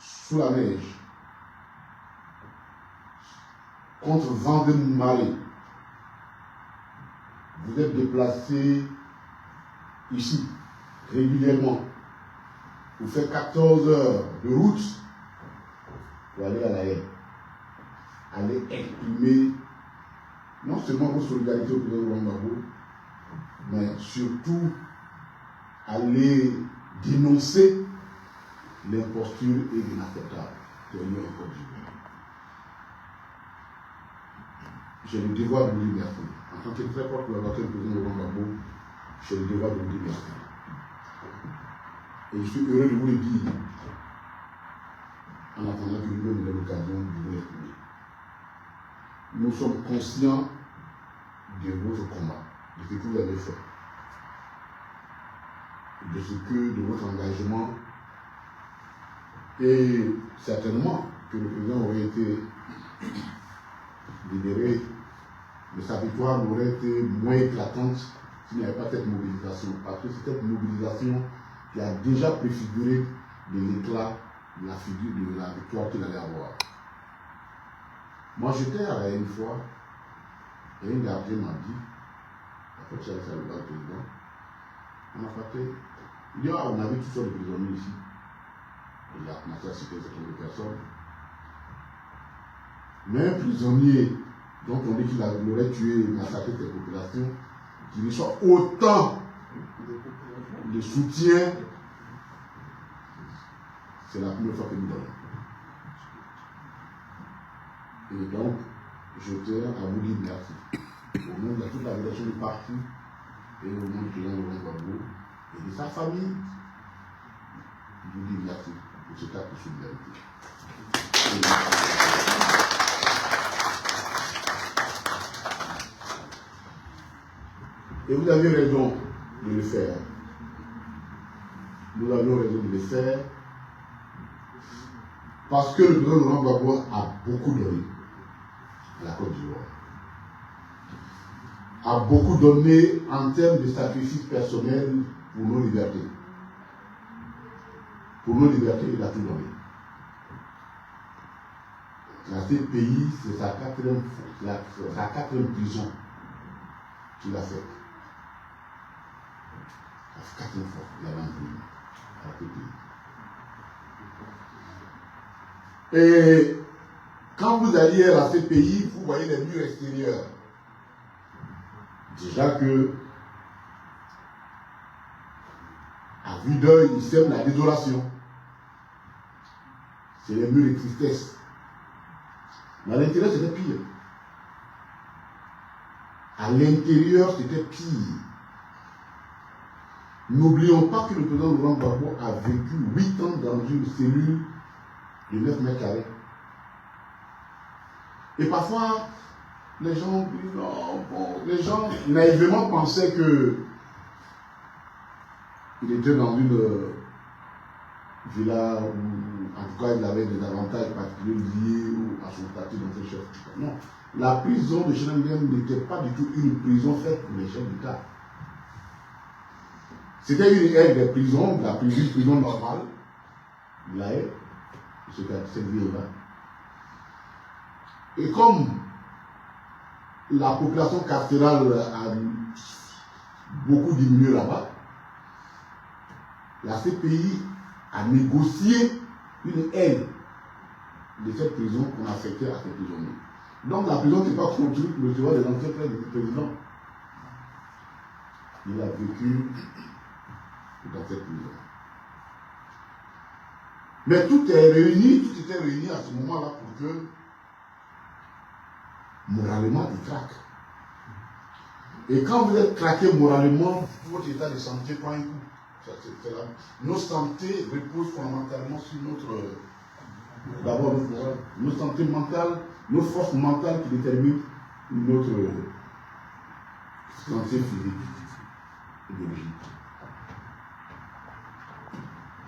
sous la neige, contre vent de marée, vous êtes déplacé ici, régulièrement, vous faites 14 heures de route pour aller à la haine, aller exprimer non seulement votre solidarité au président Laurent Gbagbo, mais surtout aller dénoncer l'imposture et l'inacceptable de l'Union en Côte d'Ivoire. J'ai le devoir de vous dire merci. En tant que très fort collaborateur du président Laurent Gbagbo, j'ai le devoir de vous dire merci. Et je suis heureux de vous le dire en attendant que nous nous donne l'occasion de vous l'exprimer. Nous sommes conscients de votre combat, de ce que vous avez fait, de votre engagement, et certainement que le président aurait été libéré, mais sa victoire aurait été moins éclatante s'il n'y avait pas cette mobilisation, parce que c'est cette mobilisation qui a déjà préfiguré de l'éclat de la figure de la victoire qu'il allait avoir. Moi j'étais à la une fois, et une gardienne m'a dit, en fait, j'avais salué le président, on a frappé, il dit, ah, on avait toutes sortes de prisonniers ici. Il a commencé à citer un certain nombre de personnes. Mais un prisonnier dont on dit qu'il aurait tué et massacré cette population, qui reçoit autant de soutien, c'est la première fois que nous donnons. Et donc, je tiens à vous dire merci. Au nom de toute la direction du parti et au nom du président Laurent Gbagbo et de sa famille, je vous dis merci pour cet acte de solidarité. Et vous avez raison de le faire. Nous avions raison de le faire parce que le président Laurent Gbagbo a beaucoup donné à la Côte d'Ivoire. A beaucoup donné en termes de sacrifices personnels pour nos libertés. Pour nos libertés, il a tout donné. La CPI, c'est sa quatrième prison qu'il a faite. La quatrième fois, il a prison à la CPI. Et quand vous alliez à la CPI, vous voyez les murs extérieurs. Déjà que, à vue d'œil, il sème la désolation. C'est les murs de tristesse. Mais à l'intérieur, c'était pire. À l'intérieur, c'était pire. N'oublions pas que le président Laurent Gbagbo a vécu 8 ans dans une cellule de 9 mètres carrés. Et parfois, les gens disent non, bon, les gens naïvement pensaient que il était dans une villa où, en tout cas, il avait des avantages particuliers liés à son statut d'ancien chef d'État. Non, la prison de Schengen n'était pas du tout une prison faite pour les chefs d'État. C'était une aide des prisons, la prison normale, la aide, cette ville-là. Et comme la population carcérale a beaucoup diminué là-bas, la CPI a négocié une aide de cette prison qu'on affectait à ces prisonniers. Donc la prison n'est pas construite pour recevoir des anciens frères du président. Il a vécu dans cette prison. Mais tout était réuni à ce moment-là pour que moralement il craque. Et quand vous êtes craqué moralement, votre état de santé prend un coup. Nos santé reposent fondamentalement sur d'abord notre santé mentale, nos forces mentales qui déterminent notre santé physique et biologique.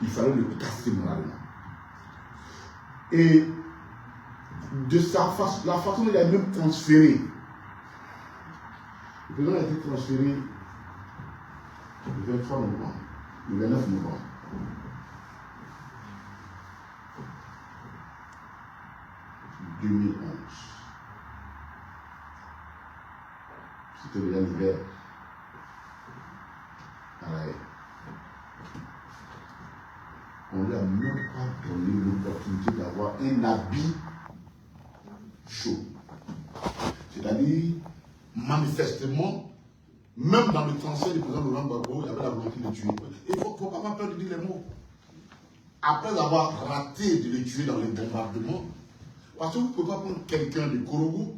Il fallait le casser moralement. Et de la façon dont il a même transféré, le président a été transféré le 23 novembre, le 29 novembre. 2011. C'était déjà l'hiver. On ne lui a même pas donné l'opportunité d'avoir un habit chaud. C'est-à-dire, manifestement, même dans le transfert du président Laurent Gbagbo, il y avait la volonté de le tuer. Il ne faut pas avoir peur de dire les mots. Après avoir raté de le tuer dans les bombardements, parce que vous ne pouvez pas prendre quelqu'un de Korogo.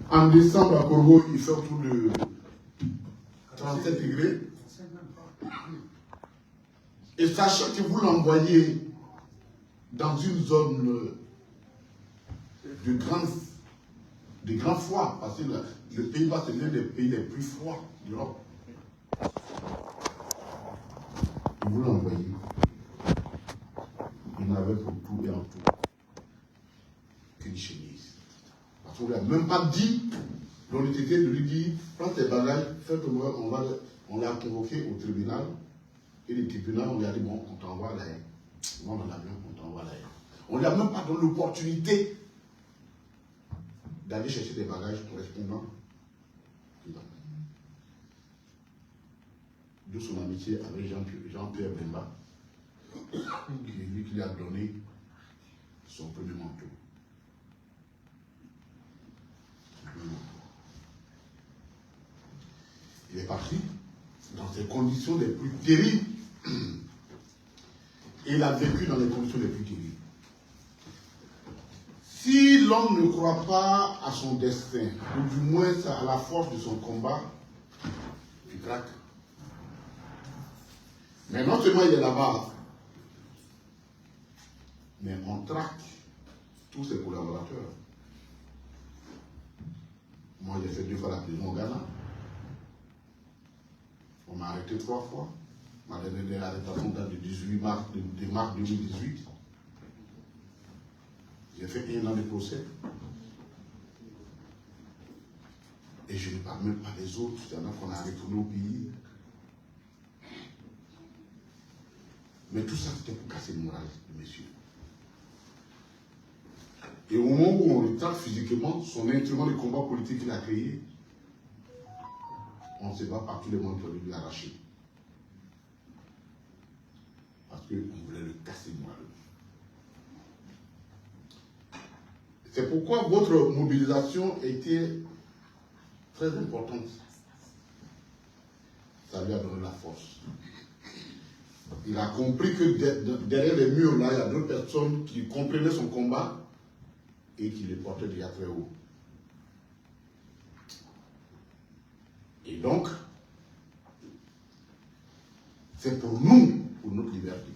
En décembre à Korogo, il fait autour de 37 degrés. Et sachant que vous l'envoyez dans une zone de grand froid, parce que le Pays-Bas, c'est l'un des pays les plus froids d'Europe. Et vous l'envoyez. Il n'avait pour tout et en tout qu'une chemise. Parce qu'on ne lui a même pas dit l'honnêteté de lui dire, prends tes bagages, fais-toi, on l'a convoqué au tribunal. Et le tribunal, on lui a dit, bon, on t'envoie à la haine. On dans l'avion, on t'envoie à la haine. On ne lui a même pas donné l'opportunité d'aller chercher des bagages correspondants. De son amitié avec Jean-Pierre Bemba, qui est lui qui lui a donné son premier manteau. Il est parti dans ces conditions les plus terribles. Et il a vécu dans les conditions les plus terribles. Si l'homme ne croit pas à son destin, ou du moins à la force de son combat, il craque. Mais non seulement il est là-bas, mais on traque tous ses collaborateurs. Moi, j'ai fait 2 fois la prison au Ghana. On m'a arrêté 3 fois. Ma dernière arrestation date de 18 mars, de mars 2018. J'ai fait 1 an de procès. Et je ne parle même pas des autres. Il y en a qu'on a retourné au pays. Mais tout ça, c'était pour casser le moral de monsieur. Et au moment où on le traque physiquement, son instrument de combat politique qu'il a créé, on se bat par tous les moyens pour lui arracher. Parce qu'on voulait le casser le moral. C'est pourquoi votre mobilisation était très importante. Ça lui a donné la force. Il a compris que derrière les murs, là, il y a d'autres personnes qui comprenaient son combat et qui le portaient déjà très haut. Et donc, c'est pour nous, pour notre liberté.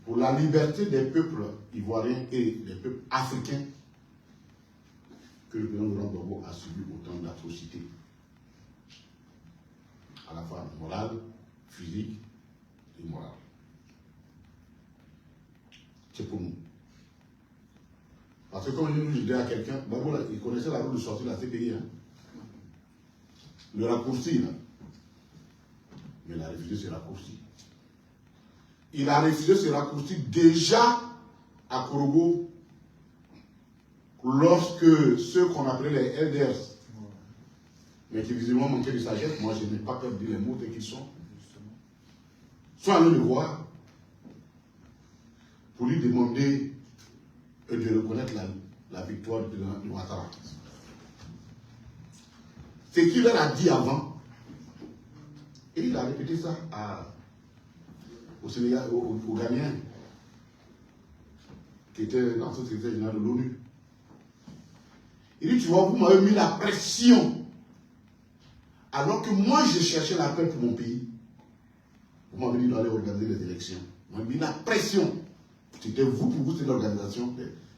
Pour la liberté des peuples ivoiriens et des peuples africains que le président Laurent Gbagbo a subi autant d'atrocités. À la fois morale, physique et morale. C'est pour nous. Parce que quand je disais à quelqu'un, Gbagbo, il connaissait la route de sortie de la CPI. Hein. Le raccourci, là. Mais il a refusé ce raccourci. Il a refusé ce raccourci déjà à Korogo, lorsque ceux qu'on appelait les elders, mais qui visiblement manquaient de sagesse, moi je n'ai pas peur de dire les mots tels qu'ils sont allés le voir pour lui demander de reconnaître la victoire de Ouattara. Ce qu'il leur a dit avant, et il a répété ça au Sénégal, au Ghanéen, qui était l'ancien secrétaire général de l'ONU. Il dit, tu vois, vous m'avez mis la pression, alors que moi je cherchais la paix pour mon pays. Vous m'avez dit d'aller organiser les élections. Vous m'avez mis la pression. C'était vous, pour vous, c'était l'organisation.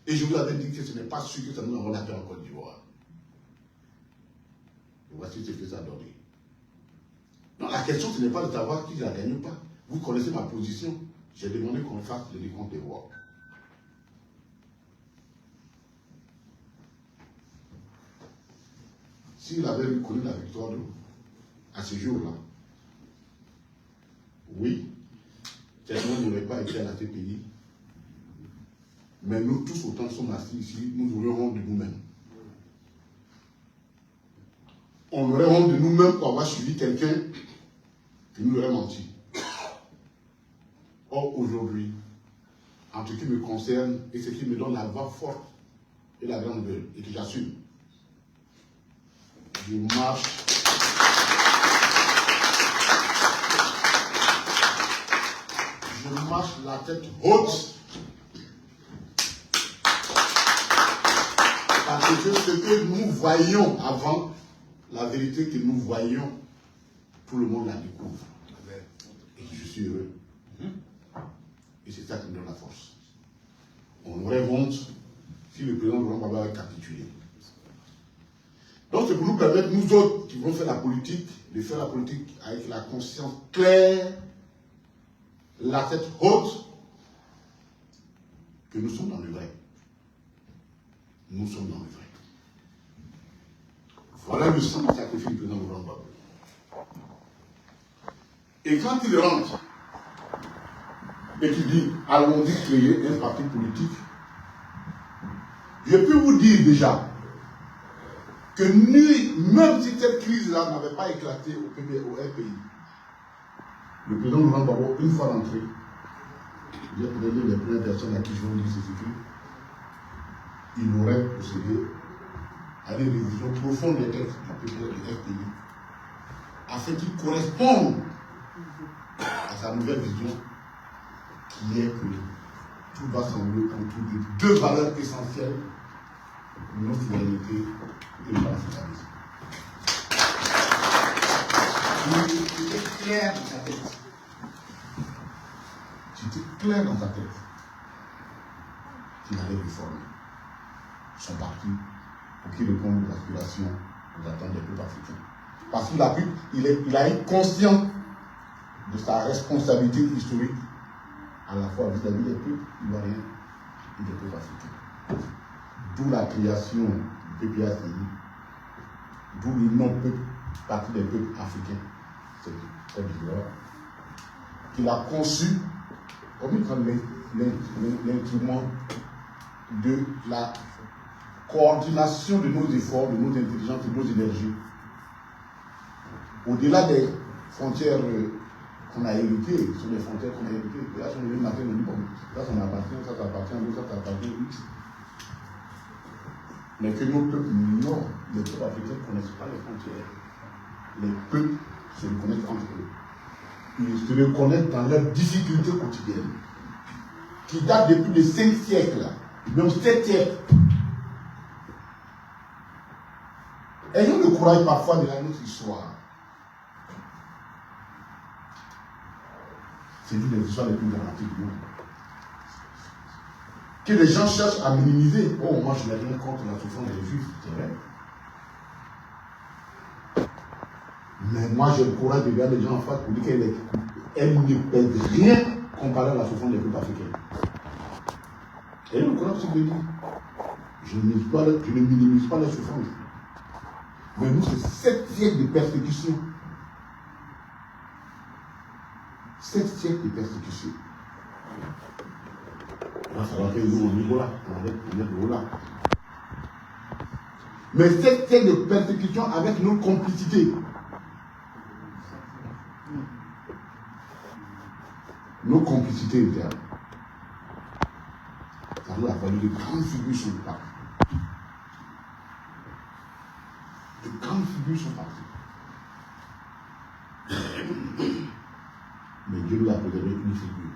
Et je vous avais dit que ce n'est pas sûr que ça nous envoie la paix en Côte d'Ivoire. Et voici ce que ça a donné. Non, la question, ce n'est pas de savoir qui la gagne ou pas. Vous connaissez ma position. J'ai demandé qu'on fasse le décompte des voix. S'il avait reconnu la victoire à ce jour-là, oui, certainement n'aurait pas été à la CPI. Mais nous tous, autant que sommes assis ici, nous aurions honte de nous-mêmes. On aurait honte de nous-mêmes pour avoir suivi quelqu'un qui nous aurait menti. Or, aujourd'hui, en ce qui me concerne et ce qui me donne la voix forte et la grande gueule, et que j'assume, je marche la tête haute parce que ce que nous voyions avant, la vérité que nous voyions, tout le monde la découvre. Et je suis heureux. Et c'est ça qui me donne la force. On aurait honte si le président Laurent Gbagbo avait capitulé. Donc c'est pour nous permettre, nous autres qui vont faire la politique, de faire la politique avec la conscience claire, la tête haute, que nous sommes dans le vrai. Nous sommes dans le vrai. Voilà le sens du sacrifice du président Laurent Gbagbo. Et quand il rentre, et qu'il dit, allons-y créer un parti politique, je peux vous dire déjà que même si cette crise-là n'avait pas éclaté au RPI, le président Laurent Gbagbo, une fois rentré, il a présenté les premières personnes à qui je vais dire ces écrits, il aurait procédé à une révision profonde des textes du RPI afin qu'ils correspondent à sa nouvelle vision qui est que tout va s'enlever autour de deux valeurs essentielles, notre fidélité et le panafricanisme. Il était clair dans sa tête. C'était clair dans sa tête qu'il allait réformer son parti pour qu'il réponde aux aspirations, aux attentes des peuples africains. Parce qu'il a été conscient de sa responsabilité historique à la fois vis-à-vis des peuples ivoiriens et des peuples africains. D'où la création du PPACI, d'où le nom parti des peuples africains, c'est Côte d'Ivoire, qu'il a conçu comme l'instrument de la coordination de nos efforts, de nos intelligences, de nos énergies. Au-delà des frontières qu'on a héritées, ce sont des frontières qu'on a héritées. Là, si on est le matin, on dit, bon, ça m'appartient, ça t'appartient, ça t'appartient. Mais que nos peuples ignorent, les peuples africains ne connaissent pas les frontières. Les peuples se reconnaissent entre eux. Ils se reconnaissent dans leurs difficultés quotidiennes, qui datent depuis les 5 siècles, même 7 siècles. Ayons le courage parfois de la notre histoire. C'est l'une des histoires les plus dramatiques du monde. Que les gens cherchent à minimiser. Oh, moi je n'ai rien contre la souffrance des Juifs, c'est vrai. Mais moi j'ai le courage de regarder les gens en face pour dire qu'elles ne pèsent rien comparé à la souffrance des peuples africains. Et le courage c'est de dire, je ne minimise pas la souffrance. Mais nous c'est 7 siècles de persécution. 7 siècles de persécution. Il va falloir que nous on niveau là, on est là. Mais 7 siècles de persécution avec nos complicités. Nos complicités internes. Ça nous a fallu de grandes figures sur le parti. De grandes figures sont parties. Mais Dieu nous a préservé une figure.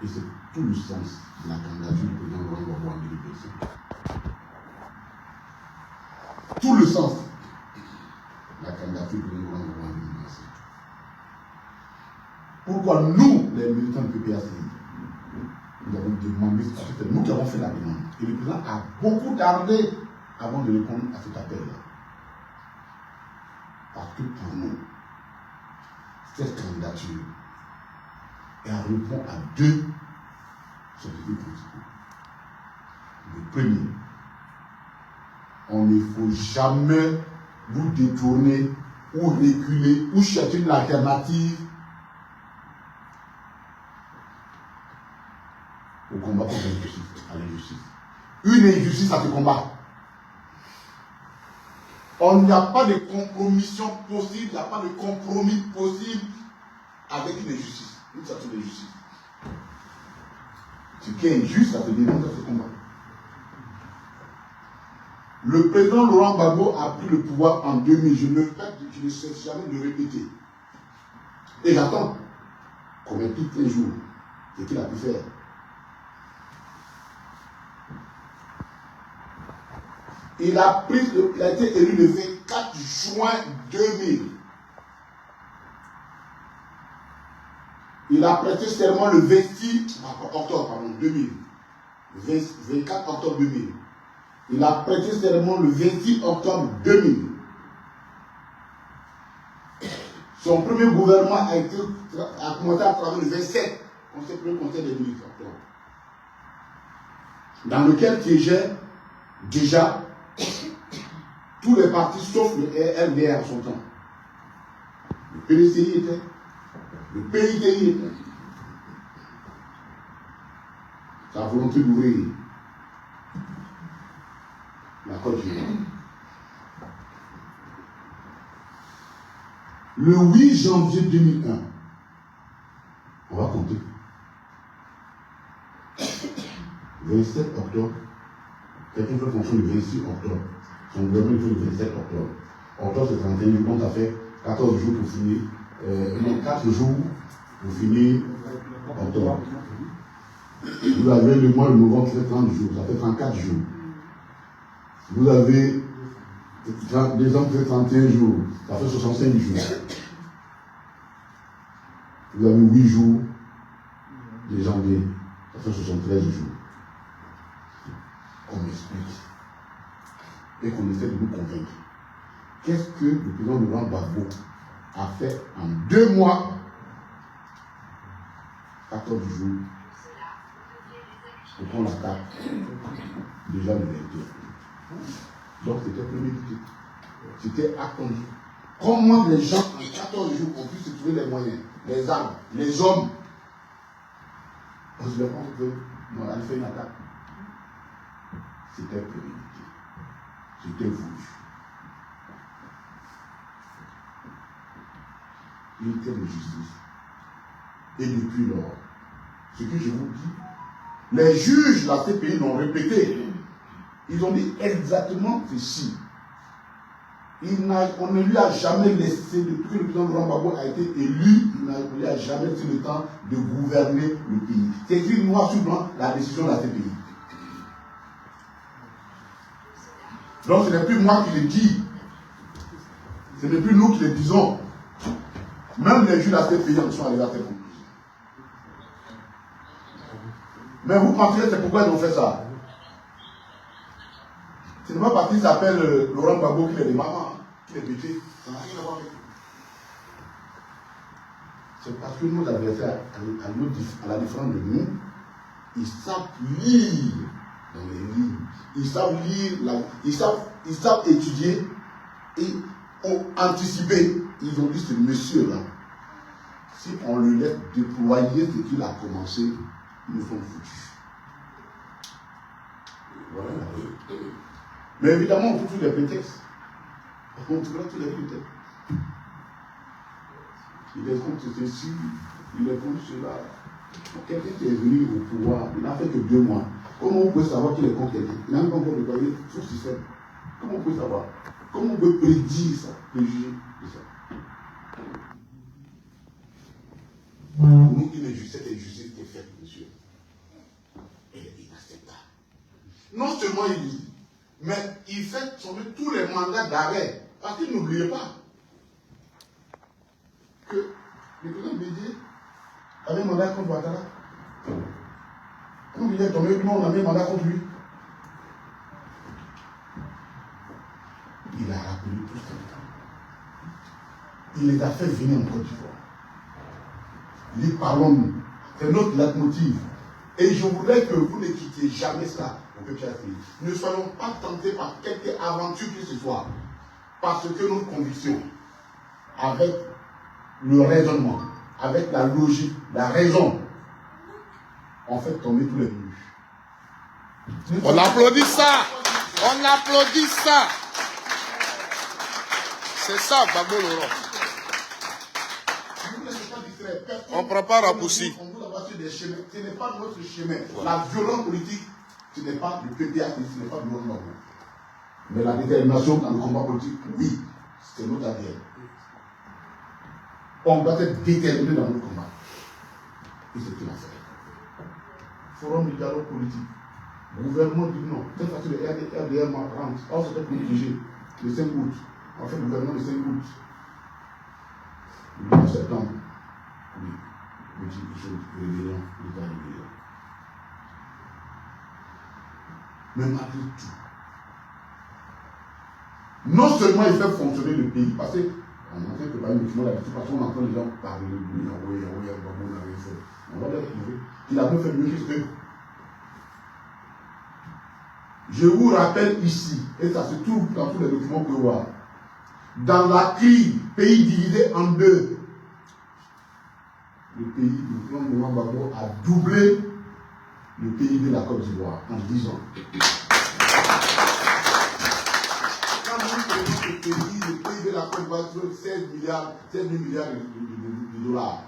Et c'est tout le sens de la candidature du président Laurent Gbagbo en 2025. Tout le sens de la candidature du président Laurent Gbagbo en 2025. Pourquoi nous, les militants du PPACI, nous avons demandé, c'est nous qui avons fait la demande. Et le président a beaucoup tardé avant de répondre à cet appel-là. Parce que pour nous, cette candidature, elle répond à 2 objectifs principaux. Le premier, on ne faut jamais vous détourner ou reculer ou chercher une alternative au combat contre l'injustice, à l'injustice. Une injustice, ça te combat. Il n'y a pas de compromission possible, il n'y a pas de compromis possible avec une injustice. Une certaine injustice. Ce qui est injuste, ça te demande à ce combat. Le président Laurent Gbagbo a pris le pouvoir en 2000. Je ne cesse jamais de le répéter. Et j'attends qu'on m'implique un jour ce qu'il a pu faire. Il a été élu le 24 juin 2000. Il a prêté serment le 26 octobre 2000. 24 octobre 2000. Il a prêté serment le 26 octobre 2000. Son premier gouvernement a commencé à travailler le 27, le conseil des ministres octobre, dans lequel siégeaient déjà tous les partis sauf le RDR à son temps. Le PDCI était, le PITI était. Sa volonté d'ouvrir la Côte d'Ivoire. Le 8 janvier 2001, on va compter. 27 octobre, quelqu'un fait fonction le 26 octobre. Son gouvernement fait le 27 octobre. Octobre, c'est 31 jours, donc ça fait 14 jours pour finir. 4 jours pour finir octobre. Vous avez le mois de novembre qui fait 30 jours, ça fait 34 jours. Vous avez décembre qui fait 31 jours, ça fait 65 jours. Vous avez 8 jours de janvier, ça fait 73 jours. Qu'on explique et qu'on essaie de nous convaincre. Qu'est-ce que le président Laurent Gbagbo a fait en 2 mois, 14 jours, pour qu'on l'attaque déjà le 21. Donc c'était prémédité. C'était attendu. Comment les gens en 14 jours ont pu se trouver les moyens, les armes, les hommes. On se demande qu'on allait faire une attaque. C'était prémédité. C'était voulu. Une telle justice. Et depuis lors, ce que je vous dis, les juges de la CPI l'ont répété. Ils ont dit exactement ceci. On ne lui a jamais laissé, depuis que le président Laurent Gbagbo a été élu, il ne lui a jamais laissé le temps de gouverner le pays. C'est écrit noir sur blanc la décision de la CPI. Donc ce n'est plus moi qui le dis. Ce n'est plus nous qui le disons. Même les juges de la CPI en sont arrivés à cette conclusion. Mais vous pensez que c'est pourquoi ils ont fait ça? Ce n'est pas parce qu'il s'appelle Laurent Gbagbo qu'il est des mamans, qu'il est bêté. Ça n'a rien à voir avec lui. C'est parce que nos adversaires, à la différence de nous, ils savent lire dans les livres. Ils savent lire, ils savent étudier et ont anticipé. Ils ont dit ce monsieur-là, si on le laisse déployer ce qu'il a commencé, nous sommes foutus. Voilà. Mais évidemment, on trouve tous les prétextes. On trouve tous les prétextes. Il est contre ceci, il est contre cela. Quelqu'un qui est venu au pouvoir, il n'a fait que 2 mois. Comment on peut savoir qu'il est contre quelqu'un? Il n'a même pas encore déployé son système. Comment on peut savoir? Comment on peut prédire ça, préjuger de ça? Nous, cette injustice qui est faite, monsieur, elle est inacceptable. Non seulement il dit, mais il fait tomber tous les mandats d'arrêt. Parce qu'il n'oubliez pas que le président Bédié avait un mandat contre Ouattara. Quand il est tombé, on a mis un mandat contre lui. Il a rappelé tout ça. Il les a fait venir en Côte d'Ivoire. Il dit, parlons-nous. C'est notre leitmotiv. Et je voudrais que vous ne quittiez jamais ça, mon petit pays. Ne soyons pas tentés par quelque aventure que ce soit. Parce que notre conviction, avec le raisonnement, avec la logique, la raison, on fait tomber tous les murs. On applaudit ça. On applaudit ça. C'est ça, Gbagbo Laurent. On prépare à Poussi. On vous envoie sur des chemins. Ce n'est pas notre chemin. La violence politique, ce n'est pas le PPA, ce n'est pas le gouvernement. Mais la détermination dans le combat politique, oui, c'est notre ADN. On doit être déterminé dans notre combat. Et c'est ce qu'il a fait. Forum du dialogue politique. Le gouvernement dit non. Cette fois-ci, le RDR rentre. Or, c'était pour diriger le 5 août. On fait le gouvernement le 5 août. Le 9 septembre. Oui. Le dit quelque chose. Rébellion. L'état de rébellion. Mais malgré tout, non seulement il fait fonctionner le pays, parce qu'on est en train de parler de la situation, on entend les gens parler de lui, on va les retrouver. Il a même fait mieux que ce que. Je vous rappelle ici, et ça se trouve dans tous les documents que vous voyez, dans la crise, pays divisé en deux, le pays du plan de Gbagbo a doublé le PIB de la Côte d'Ivoire en 10 ans. Le PIB de la Côte d'Ivoire sur 16 milliards de dollars.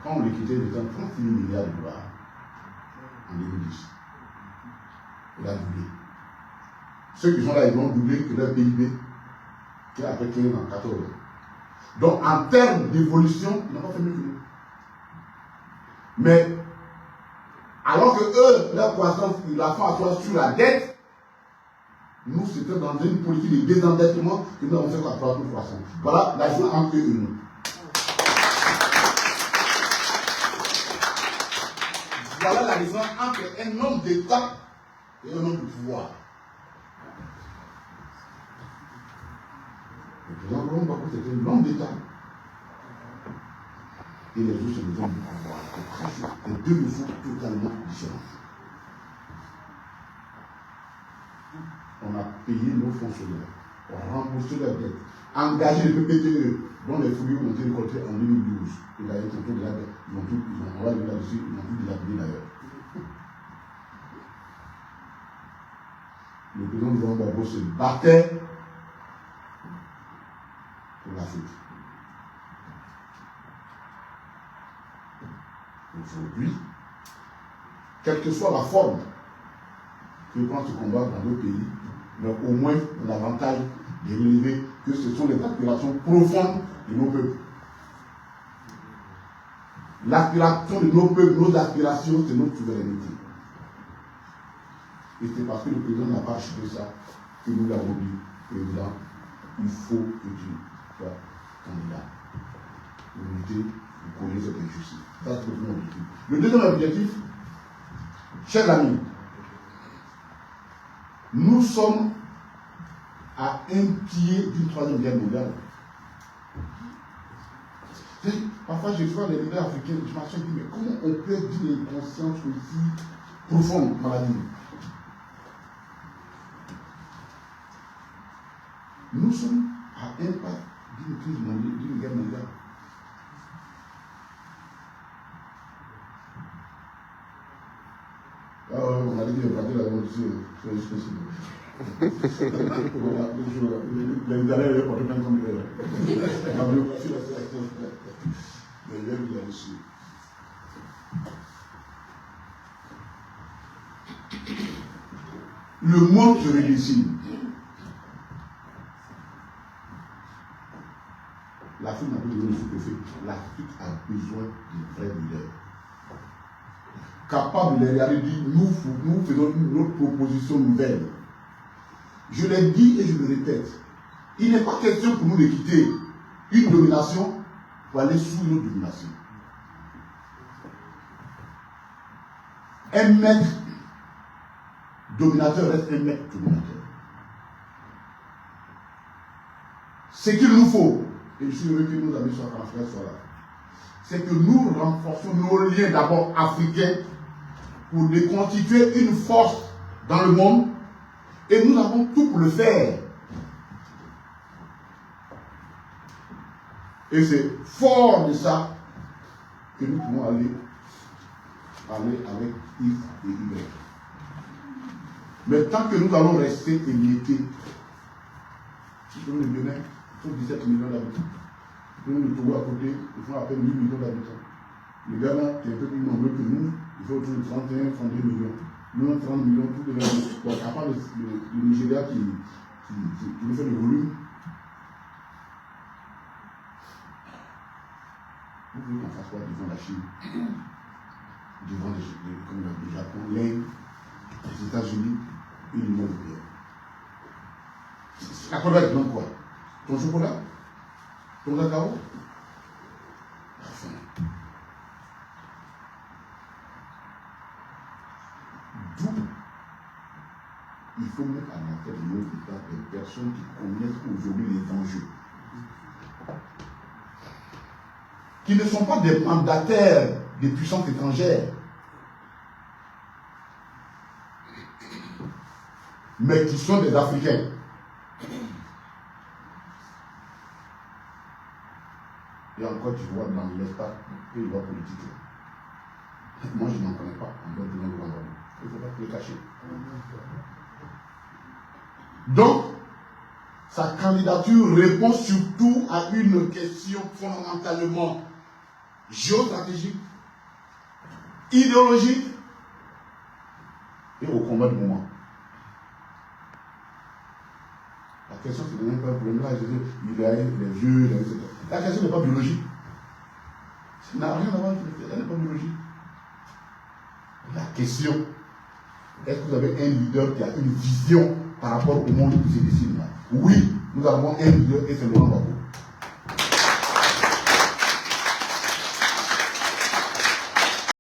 Quand on les quittait, il était 38 milliards de dollars en 2010. Il a doublé. Ceux qui sont là, ils vont doubler que leur PIB, qui a après 15 ans, 14 ans. Donc, en termes d'évolution, ils n'ont pas fait mieux que nous. Mais, alors que eux, leur croissance, ils la font asseoir sur la dette, nous, c'était dans une politique de désendettement que nous avons fait accroître notre croissance. Voilà la chose entre eux et nous. Voilà la raison entre un homme d'État et un homme de pouvoir. Le président Gbagbo, c'était un homme d'État. Et les autres, c'est des hommes de pouvoir. Les deux sont totalement différents. On a payé nos fonctionnaires, on a remboursé leurs dettes, engagé le PPTE, dont les fouilles ont été récoltées en 2012. Et d'ailleurs, ils ont de la dette, on va aller là-dessus, ils ont tout dilapidé d'ailleurs. Le président de Gbagbo se battait pour l'Afrique. Aujourd'hui, quelle que soit la forme que prend ce combat dans nos pays, mais au moins l'avantage de relever que ce sont les aspirations profondes de nos peuples. L'aspiration de nos peuples, nos aspirations, c'est notre souveraineté. Et c'est parce que le président n'a pas acheté ça que nous l'avons dit, président, il faut que tu sois candidat. Vous mettez, vous connaissez cette injustice. Ça, c'est le premier objectif. Le deuxième objectif, chers amis, nous sommes à un pied d'une troisième guerre mondiale. Parfois, je vois les leaders africains, je m'assure, mais comment on peut dire une conscience aussi profonde dans la vie? Nous sommes à un pas d'une crise mondiale, d'une guerre mondiale. On a dit que la révolution, c'est juste les Italiens avaient porté plein comme le monde se redessine. L'Afrique n'a plus besoin de sous-préfet. L'Afrique a besoin de vrais leaders. Capable de les regarder, nous faisons notre proposition nouvelle. Je l'ai dit et je le répète. Il n'est pas question pour nous de quitter une domination pour aller sous une autre domination. Un maître dominateur reste un maître dominateur. Ce qu'il nous faut, et je suis heureux que nos amis soient là, c'est que nous renforcions nos liens d'abord africains pour constituer une force dans le monde, et nous avons tout pour le faire. Et c'est fort de ça que nous pouvons aller avec X et Y. Mais tant que nous allons rester émiettés, nous le Bénin, ils sont 17 millions d'habitants. Nous le Togo à côté, ils font à peine 8 millions d'habitants. Le Ghana, qui est un peu plus nombreux que nous, il faut autour de 31, 32 millions. Nous, 30 millions, tout de même. Donc, à part le Nigeria qui nous fait le volume, vous voulez qu'on fasse quoi devant la Chine, devant le Japon, l'Inde, les États-Unis et l'Union européenne? La Côte d'Ivoire demande quoi? Ton chocolat? Ton cacao? Enfin. D'où il faut mettre à la tête de nos États des personnes qui connaissent aujourd'hui les enjeux, qui ne sont pas des mandataires des puissances étrangères, mais qui sont des Africains. Et encore, tu vois dans l'espace et la politique. Moi, je n'en connais pas en dehors de nos gouvernements. Il ne faut pas te le cacher. Donc, sa candidature répond surtout à une question fondamentalement géostratégique, idéologique et au combat du moment. La question, c'est même pas un problème là. Il a les vieux, etc. La question n'est pas biologique. Ça n'a rien à voir avec elle n'est pas biologique. La question, est-ce que vous avez un leader qui a une vision par rapport au monde qui se dessine là? Oui, nous avons un leader et c'est Laurent Gbagbo.